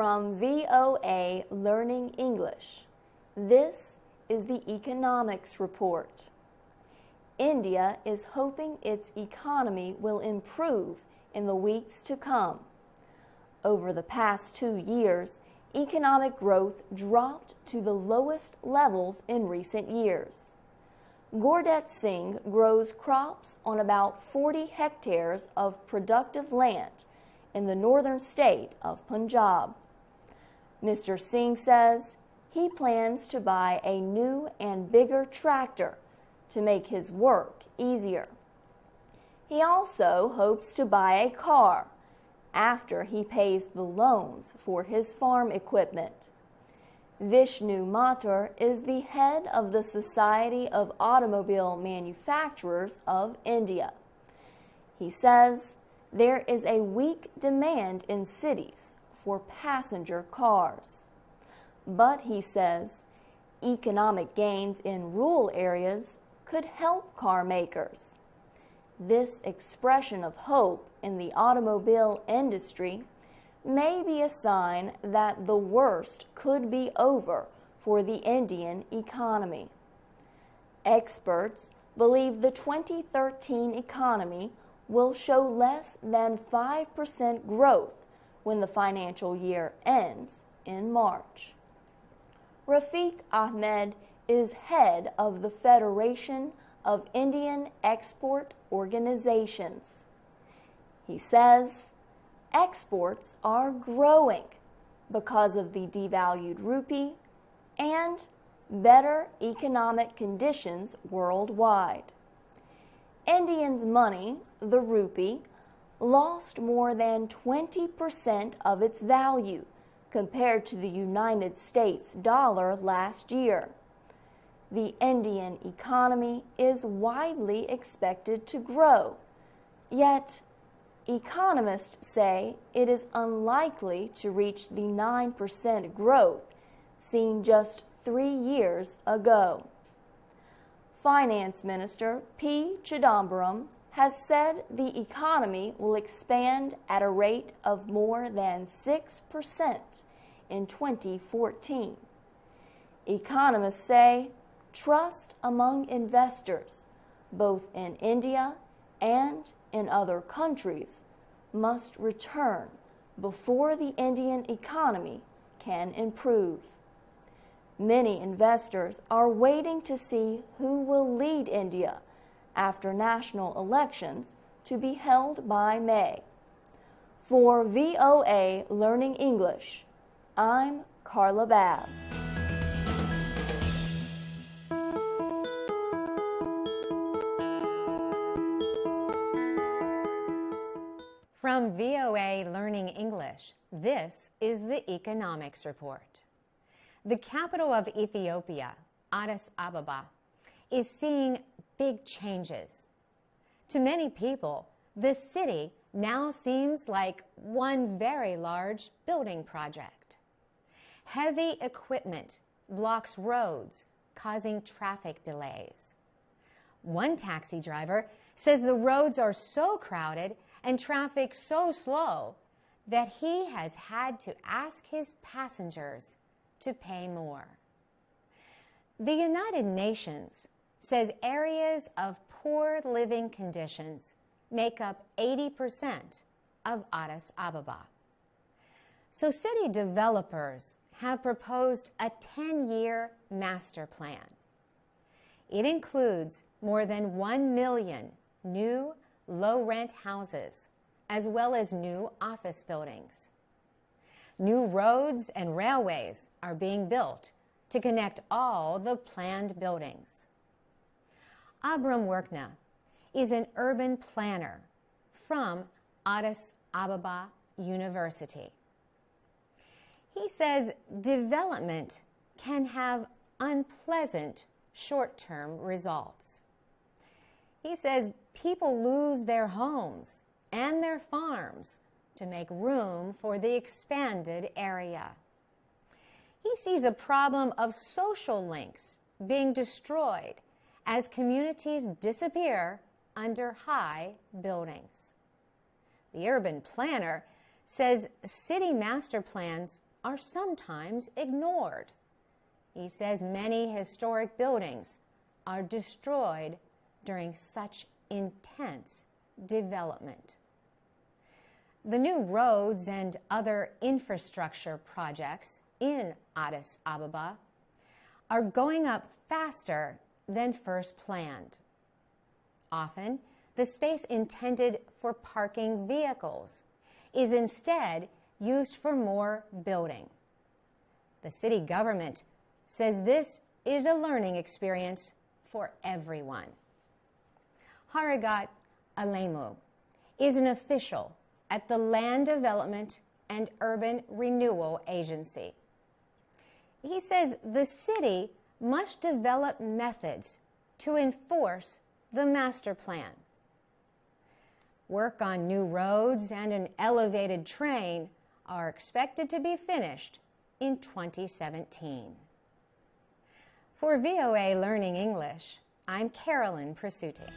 from VOA Learning English. This is the Economics Report. India is hoping its economy will improve in the weeks to come. Over the past 2 years, economic growth dropped to the lowest levels in recent years. Gurdeep Singh grows crops on about 40 hectares of productive land in the northern state of Punjab. Mr. Singh says he plans to buy a new and bigger tractor to make his work easier. He also hopes to buy a car after he pays the loans for his farm equipment. Vishnu Mathur is the head of the Society of Automobile Manufacturers of India. He says there is a weak demand in cities for passenger cars. But he says economic gains in rural areas could help car makers. This expression of hope in the automobile industry may be a sign that the worst could be over for the Indian economy. Experts believe the 2013 economy will show less than 5% growth when the financial year ends in March. Rafiq Ahmed is head of the Federation of Indian Export Organizations. He says exports are growing because of the devalued rupee and better economic conditions worldwide. Indians' money, the rupee, lost more than 20% of its value compared to the United States dollar last year. The Indian economy is widely expected to grow, yet economists say it is unlikely to reach the 9% growth seen just 3 years ago. Finance Minister P. Chidambaram has said the economy will expand at a rate of more than 6% in 2014. Economists say trust among investors, both in India and in other countries, must return before the Indian economy can improve. Many investors are waiting to see who will lead India after national elections to be held by May. For VOA Learning English, I'm Carla Babb. From VOA Learning English, this is the Economics Report. The capital of Ethiopia, Addis Ababa, is seeing big changes. To many people, the city now seems like one very large building project. Heavy equipment blocks roads, causing traffic delays. One taxi driver says the roads are so crowded and traffic so slow that he has had to ask his passengers to pay more. The United Nations says areas of poor living conditions make up 80% of Addis Ababa. So city developers have proposed a 10-year master plan. It includes more than 1 million new low-rent houses, as well as new office buildings. New roads and railways are being built to connect all the planned buildings. Abram Workna is an urban planner from Addis Ababa University. He says development can have unpleasant short-term results. He says people lose their homes and their farms to make room for the expanded area. He sees a problem of social links being destroyed as communities disappear under high buildings. The urban planner says city master plans are sometimes ignored. He says many historic buildings are destroyed during such intense development. The new roads and other infrastructure projects in Addis Ababa are going up faster than first planned. Often, the space intended for parking vehicles is instead used for more building. The city government says this is a learning experience for everyone. Haragat Alemu is an official at the Land Development and Urban Renewal Agency. He says the city must develop methods to enforce the master plan. Work on new roads and an elevated train are expected to be finished in 2017. For VOA Learning English, I'm Carolyn Presutti.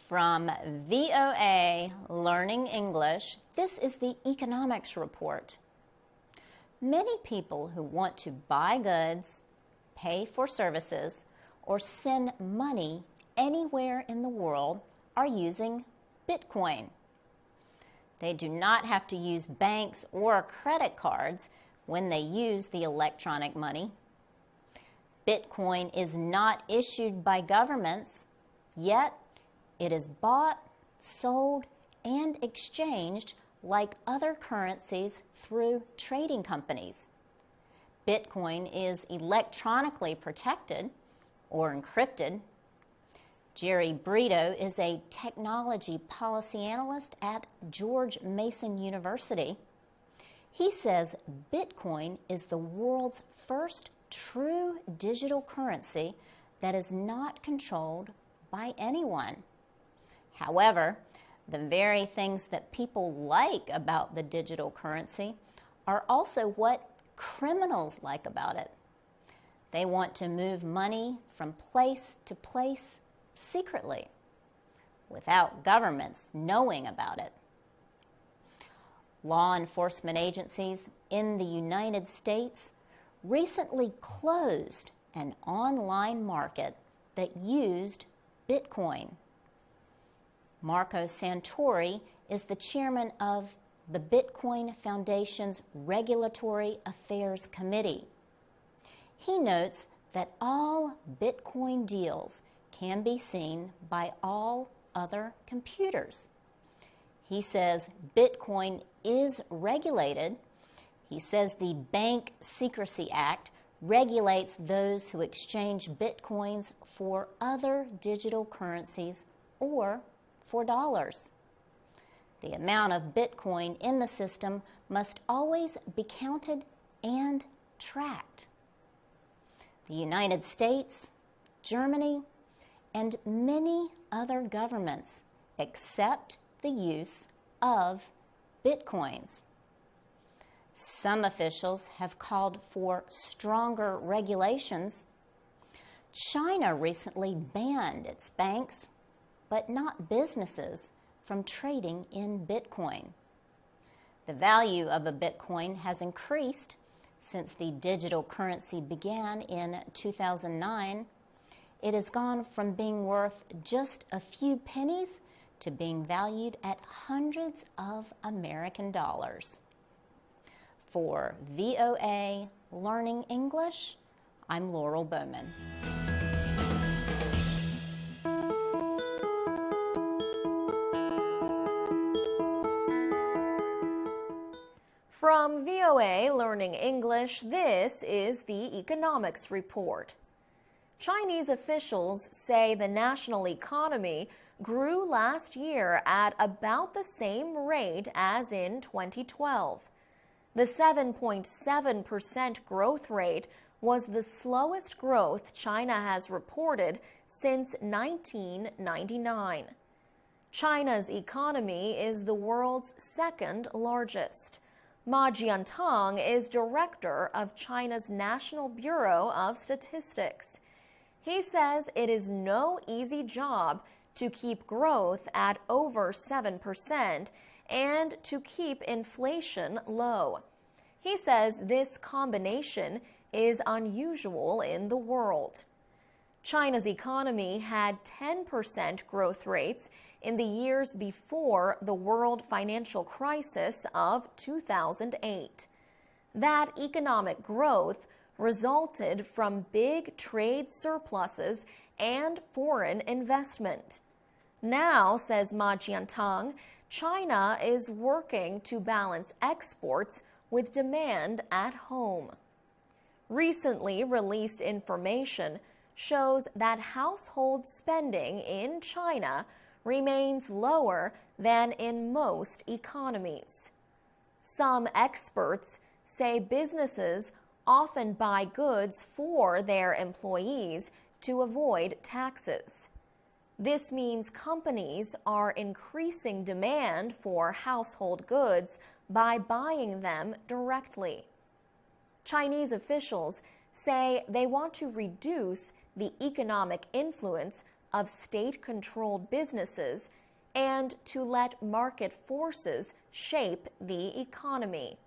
From VOA Learning English, this is the Economics Report. Many people who want to buy goods, pay for services, or send money anywhere in the world are using Bitcoin. They do not have to use banks or credit cards when they use the electronic money. Bitcoin is not issued by governments, yet it is bought, sold, and exchanged like other currencies through trading companies. Bitcoin is electronically protected or encrypted. Jerry Brito is a technology policy analyst at George Mason University. He says Bitcoin is the world's first true digital currency that is not controlled by anyone. However, the very things that people like about the digital currency are also what criminals like about it. They want to move money from place to place secretly, without governments knowing about it. Law enforcement agencies in the United States recently closed an online market that used Bitcoin. Marco Santori is the chairman of the Bitcoin Foundation's Regulatory Affairs Committee. He notes that all Bitcoin deals can be seen by all other computers. He says Bitcoin is regulated. He says the Bank Secrecy Act regulates those who exchange Bitcoins for other digital currencies or for dollars. The amount of Bitcoin in the system must always be counted and tracked. The United States, Germany, and many other governments accept the use of Bitcoins. Some officials have called for stronger regulations. China recently banned its banks, but not businesses, from trading in Bitcoin. The value of a Bitcoin has increased since the digital currency began in 2009. It has gone from being worth just a few pennies to being valued at hundreds of American dollars. For VOA Learning English, I'm Laurel Bowman. From VOA Learning English, this is the Economics Report. Chinese officials say the national economy grew last year at about the same rate as in 2012. The 7.7% growth rate was the slowest growth China has reported since 1999. China's economy is the world's second largest. Ma Jiantang is director of China's National Bureau of Statistics. He says it is no easy job to keep growth at over 7% and to keep inflation low. He says this combination is unusual in the world. China's economy had 10% growth rates in the years before the world financial crisis of 2008. That economic growth resulted from big trade surpluses and foreign investment. Now, says Ma Jiantang, China is working to balance exports with demand at home. Recently released information shows that household spending in China remains lower than in most economies. Some experts say businesses often buy goods for their employees to avoid taxes. This means companies are increasing demand for household goods by buying them directly. Chinese officials say they want to reduce the economic influence of state-controlled businesses and to let market forces shape the economy.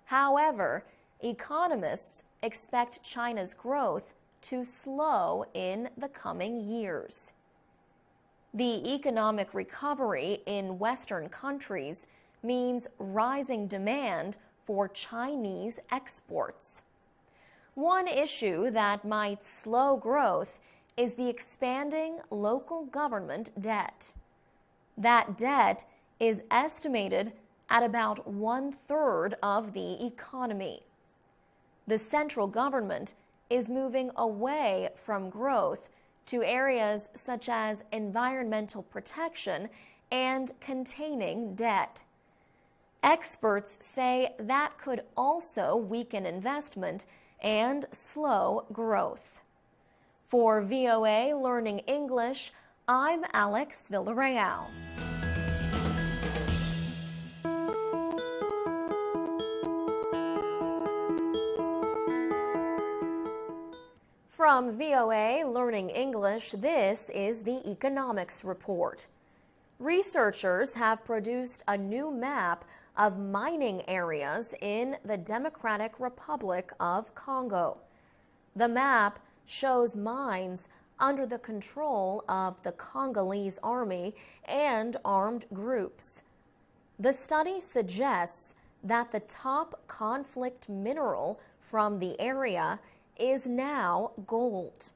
However, economists expect China's growth to slow in the coming years. The economic recovery in Western countries means rising demand for Chinese exports. One issue that might slow growth is the expanding local government debt. That debt is estimated at about 1/3 of the economy. The central government is moving away from growth to areas such as environmental protection and containing debt. Experts say that could also weaken investment and slow growth. For VOA Learning English, I'm Alex Villarreal. From VOA Learning English, this is the Economics Report. Researchers have produced a new map of mining areas in the Democratic Republic of Congo. The map shows mines under the control of the Congolese army and armed groups. The study suggests that the top conflict mineral from the area is now gold.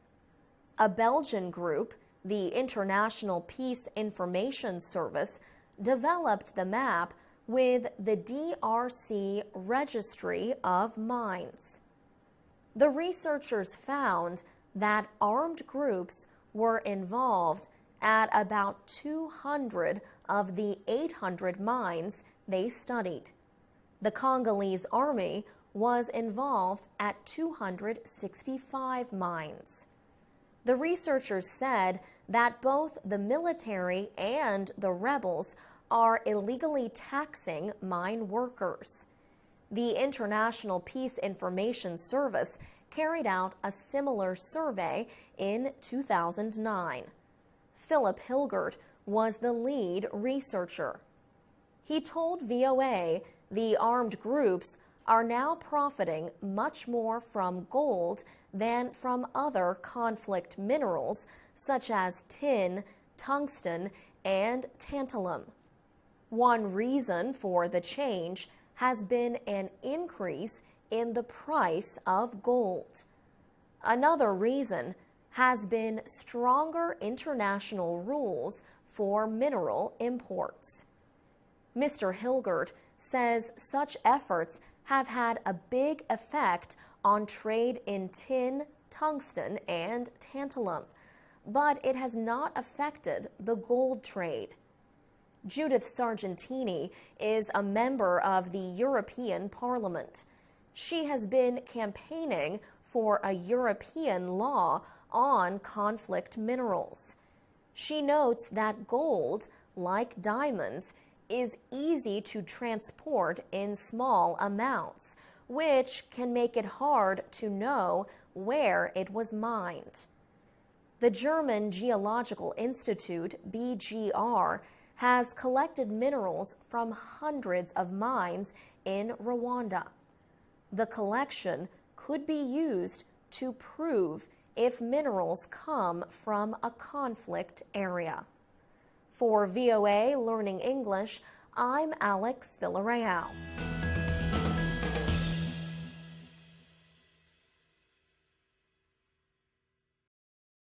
A Belgian group, the International Peace Information Service, developed the map with the DRC Registry of Mines. The researchers found that armed groups were involved at about 200 of the 800 mines they studied. The Congolese army was involved at 265 mines. The researchers said that both the military and the rebels are illegally taxing mine workers. The International Peace Information Service carried out a similar survey in 2009. Philip Hilgert was the lead researcher. He told VOA the armed groups are now profiting much more from gold than from other conflict minerals such as tin, tungsten, and tantalum. One reason for the change has been an increase in the price of gold. Another reason has been stronger international rules for mineral imports. Mr. Hilgert says such efforts have had a big effect on trade in tin, tungsten, and tantalum, but it has not affected the gold trade. Judith Sargentini is a member of the European Parliament. She has been campaigning for a European law on conflict minerals. She notes that gold, like diamonds, is easy to transport in small amounts, which can make it hard to know where it was mined. The German Geological Institute, BGR, has collected minerals from hundreds of mines in Rwanda. The collection could be used to prove if minerals come from a conflict area. For VOA Learning English, I'm Alex Villarreal.